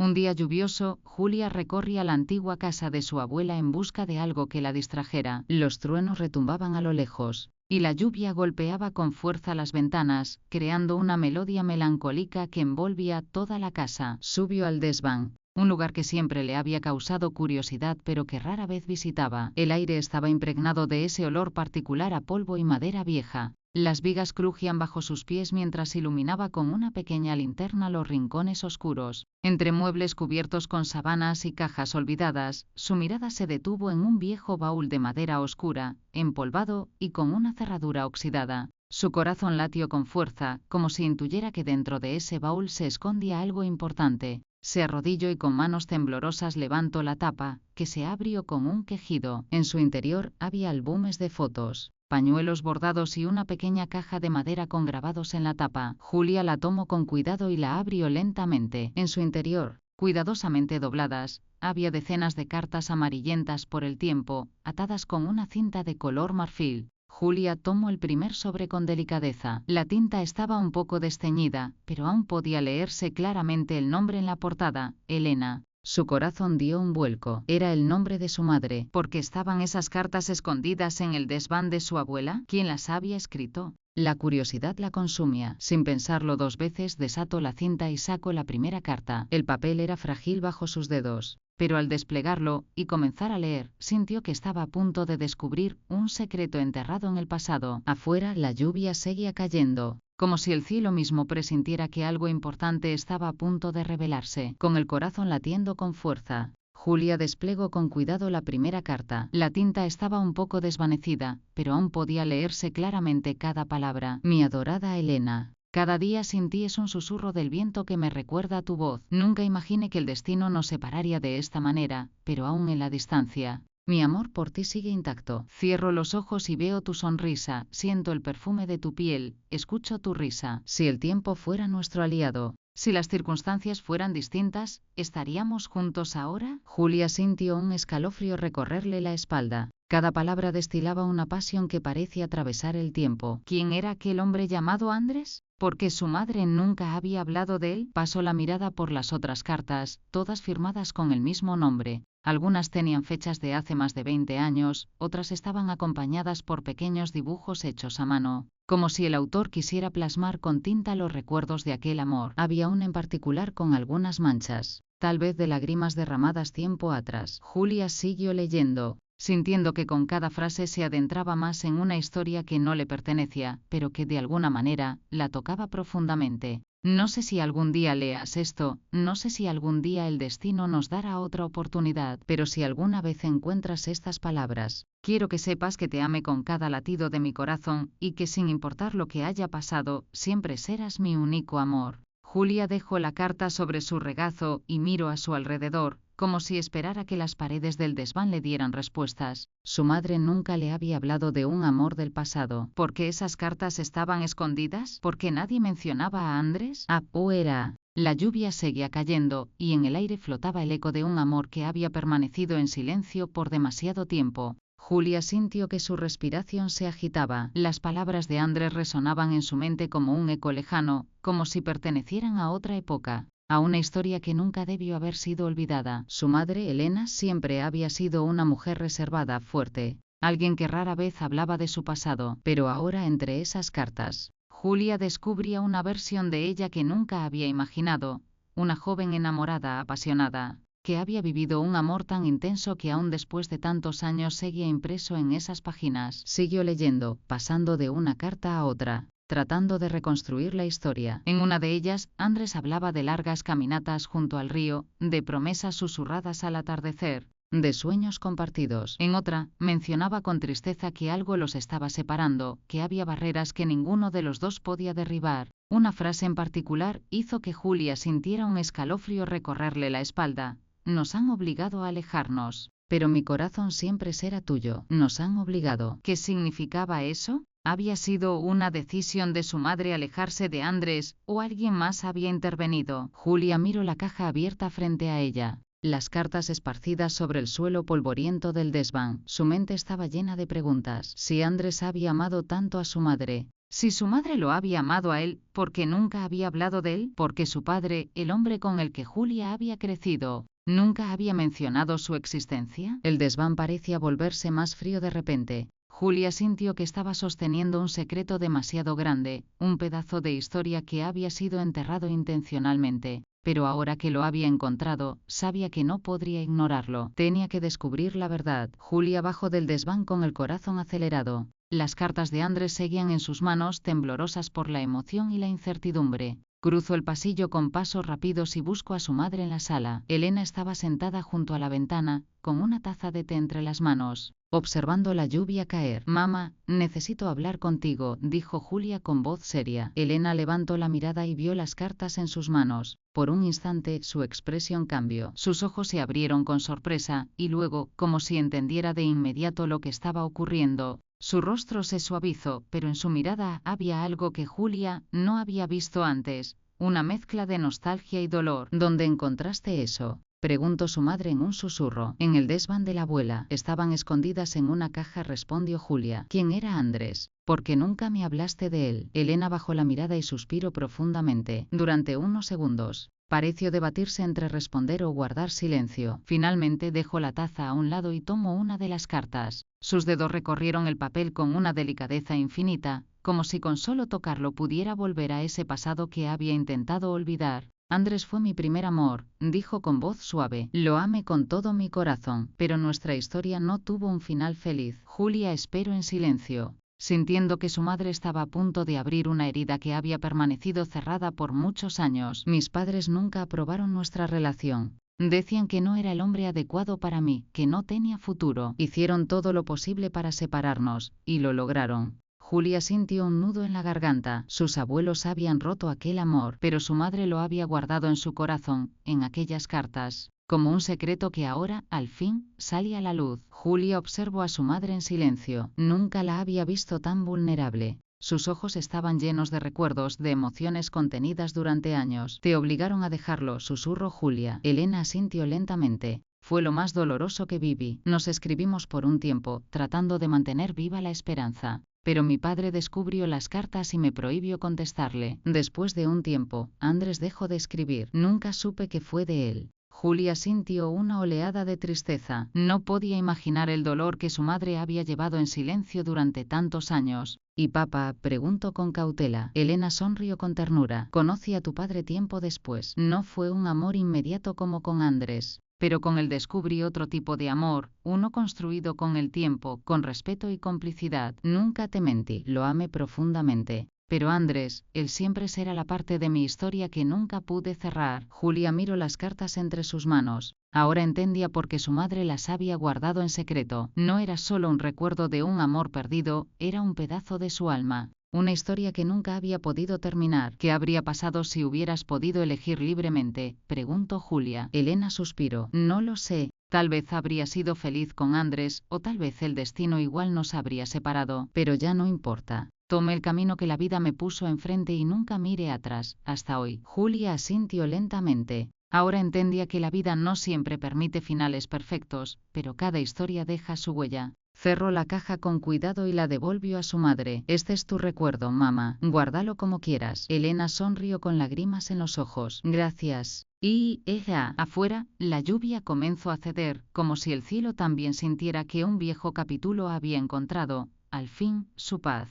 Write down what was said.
Un día lluvioso, Julia recorría la antigua casa de su abuela en busca de algo que la distrajera. Los truenos retumbaban a lo lejos, y la lluvia golpeaba con fuerza las ventanas, creando una melodía melancólica que envolvía toda la casa. Subió al desván, un lugar que siempre le había causado curiosidad pero que rara vez visitaba. El aire estaba impregnado de ese olor particular a polvo y madera vieja. Las vigas crujían bajo sus pies mientras iluminaba con una pequeña linterna los rincones oscuros. Entre muebles cubiertos con sábanas y cajas olvidadas, su mirada se detuvo en un viejo baúl de madera oscura, empolvado y con una cerradura oxidada. Su corazón latió con fuerza, como si intuyera que dentro de ese baúl se escondía algo importante. Se arrodilló y con manos temblorosas levantó la tapa, que se abrió con un quejido. En su interior había álbumes de fotos, pañuelos bordados y una pequeña caja de madera con grabados en la tapa. Julia la tomó con cuidado y la abrió lentamente. En su interior, cuidadosamente dobladas, había decenas de cartas amarillentas por el tiempo, atadas con una cinta de color marfil. Julia tomó el primer sobre con delicadeza. La tinta estaba un poco desteñida, pero aún podía leerse claramente el nombre en la portada, Elena. Su corazón dio un vuelco. ¿Era el nombre de su madre? ¿Por qué estaban esas cartas escondidas en el desván de su abuela? ¿Quién las había escrito? La curiosidad la consumía. Sin pensarlo dos veces, desató la cinta y sacó la primera carta. El papel era frágil bajo sus dedos, pero al desplegarlo y comenzar a leer, sintió que estaba a punto de descubrir un secreto enterrado en el pasado. Afuera, la lluvia seguía cayendo, como si el cielo mismo presintiera que algo importante estaba a punto de revelarse. Con el corazón latiendo con fuerza, Julia desplegó con cuidado la primera carta. La tinta estaba un poco desvanecida, pero aún podía leerse claramente cada palabra. Mi adorada Elena. Cada día sin ti es un susurro del viento que me recuerda a tu voz. Nunca imaginé que el destino nos separaría de esta manera, pero aún en la distancia, mi amor por ti sigue intacto. Cierro los ojos y veo tu sonrisa, siento el perfume de tu piel, escucho tu risa. Si el tiempo fuera nuestro aliado, si las circunstancias fueran distintas, ¿estaríamos juntos ahora? Julia sintió un escalofrío recorrerle la espalda. Cada palabra destilaba una pasión que parecía atravesar el tiempo. ¿Quién era aquel hombre llamado Andrés? ¿Por qué su madre nunca había hablado de él? Pasó la mirada por las otras cartas, todas firmadas con el mismo nombre. Algunas tenían fechas de hace más de 20 años, otras estaban acompañadas por pequeños dibujos hechos a mano, como si el autor quisiera plasmar con tinta los recuerdos de aquel amor. Había una en particular con algunas manchas, tal vez de lágrimas derramadas tiempo atrás. Julia siguió leyendo, sintiendo que con cada frase se adentraba más en una historia que no le pertenecía, pero que de alguna manera la tocaba profundamente. No sé si algún día leas esto, no sé si algún día el destino nos dará otra oportunidad, pero si alguna vez encuentras estas palabras, quiero que sepas que te ame con cada latido de mi corazón, y que sin importar lo que haya pasado, siempre serás mi único amor. Julia dejó la carta sobre su regazo y miró a su alrededor, como si esperara que las paredes del desván le dieran respuestas. Su madre nunca le había hablado de un amor del pasado. ¿Por qué esas cartas estaban escondidas? ¿Por qué nadie mencionaba a Andrés? ¿O era? La lluvia seguía cayendo, y en el aire flotaba el eco de un amor que había permanecido en silencio por demasiado tiempo. Julia sintió que su respiración se agitaba. Las palabras de Andrés resonaban en su mente como un eco lejano, como si pertenecieran a otra época, a una historia que nunca debió haber sido olvidada. Su madre, Elena, siempre había sido una mujer reservada, fuerte, alguien que rara vez hablaba de su pasado, pero ahora entre esas cartas, Julia descubría una versión de ella que nunca había imaginado, una joven enamorada, apasionada, que había vivido un amor tan intenso que aún después de tantos años seguía impreso en esas páginas. Siguió leyendo, pasando de una carta a otra, tratando de reconstruir la historia. En una de ellas, Andrés hablaba de largas caminatas junto al río, de promesas susurradas al atardecer, de sueños compartidos. En otra, mencionaba con tristeza que algo los estaba separando, que había barreras que ninguno de los dos podía derribar. Una frase en particular hizo que Julia sintiera un escalofrío recorrerle la espalda. Nos han obligado a alejarnos, pero mi corazón siempre será tuyo. Nos han obligado. ¿Qué significaba eso? ¿Había sido una decisión de su madre alejarse de Andrés, o alguien más había intervenido? Julia miró la caja abierta frente a ella, las cartas esparcidas sobre el suelo polvoriento del desván. Su mente estaba llena de preguntas. Si Andrés había amado tanto a su madre, Si su madre lo había amado a él, ¿por qué nunca había hablado de él? Porque su padre, el hombre con el que Julia había crecido, ¿nunca había mencionado su existencia? El desván parecía volverse más frío de repente. Julia sintió que estaba sosteniendo un secreto demasiado grande, un pedazo de historia que había sido enterrado intencionalmente. Pero ahora que lo había encontrado, sabía que no podría ignorarlo. Tenía que descubrir la verdad. Julia bajó del desván con el corazón acelerado. Las cartas de Andrés seguían en sus manos, temblorosas por la emoción y la incertidumbre. Cruzó el pasillo con pasos rápidos y buscó a su madre en la sala. Elena estaba sentada junto a la ventana, con una taza de té entre las manos, observando la lluvia caer. «Mamá, necesito hablar contigo», dijo Julia con voz seria. Elena levantó la mirada y vio las cartas en sus manos. Por un instante, su expresión cambió. Sus ojos se abrieron con sorpresa, y luego, como si entendiera de inmediato lo que estaba ocurriendo, su rostro se suavizó, pero en su mirada había algo que Julia no había visto antes, una mezcla de nostalgia y dolor. «¿Dónde encontraste eso?», preguntó su madre en un susurro. «En el desván de la abuela. Estaban escondidas en una caja», respondió Julia. «¿Quién era Andrés? ¿Por qué nunca me hablaste de él?». Elena bajó la mirada y suspiró profundamente. Durante unos segundos, pareció debatirse entre responder o guardar silencio. Finalmente dejó la taza a un lado y tomó una de las cartas. Sus dedos recorrieron el papel con una delicadeza infinita, como si con solo tocarlo pudiera volver a ese pasado que había intentado olvidar. «Andrés fue mi primer amor», dijo con voz suave. «Lo amé con todo mi corazón, pero nuestra historia no tuvo un final feliz». Julia esperó en silencio, sintiendo que su madre estaba a punto de abrir una herida que había permanecido cerrada por muchos años. «Mis padres nunca aprobaron nuestra relación. Decían que no era el hombre adecuado para mí, que no tenía futuro. Hicieron todo lo posible para separarnos, y lo lograron». Julia sintió un nudo en la garganta. Sus abuelos habían roto aquel amor, pero su madre lo había guardado en su corazón, en aquellas cartas, como un secreto que ahora, al fin, salía a la luz. Julia observó a su madre en silencio. Nunca la había visto tan vulnerable. Sus ojos estaban llenos de recuerdos, de emociones contenidas durante años. «Te obligaron a dejarlo», susurró Julia. Elena asintió lentamente. «Fue lo más doloroso que viví. Nos escribimos por un tiempo, tratando de mantener viva la esperanza. Pero mi padre descubrió las cartas y me prohibió contestarle. Después de un tiempo, Andrés dejó de escribir. Nunca supe qué fue de él». Julia sintió una oleada de tristeza. No podía imaginar el dolor que su madre había llevado en silencio durante tantos años. «¿Y papá?», preguntó con cautela. Elena sonrió con ternura. «Conocí a tu padre tiempo después. No fue un amor inmediato como con Andrés, pero con él descubrí otro tipo de amor, uno construido con el tiempo, con respeto y complicidad. Nunca te mentí, lo amé profundamente. Pero Andrés, él siempre será la parte de mi historia que nunca pude cerrar». Julia miró las cartas entre sus manos. Ahora entendía por qué su madre las había guardado en secreto. No era solo un recuerdo de un amor perdido, era un pedazo de su alma. Una historia que nunca había podido terminar. «¿Qué habría pasado si hubieras podido elegir libremente?», preguntó Julia. Elena suspiró. «No lo sé. Tal vez habría sido feliz con Andrés, o tal vez el destino igual nos habría separado. Pero ya no importa. Tomé el camino que la vida me puso enfrente y nunca miré atrás, hasta hoy». Julia asintió lentamente. Ahora entendía que la vida no siempre permite finales perfectos, pero cada historia deja su huella. Cerró la caja con cuidado y la devolvió a su madre. «Este es tu recuerdo, mamá. Guárdalo como quieras». Elena sonrió con lágrimas en los ojos. «Gracias». Y ella, afuera, la lluvia comenzó a ceder, como si el cielo también sintiera que un viejo capítulo había encontrado, al fin, su paz.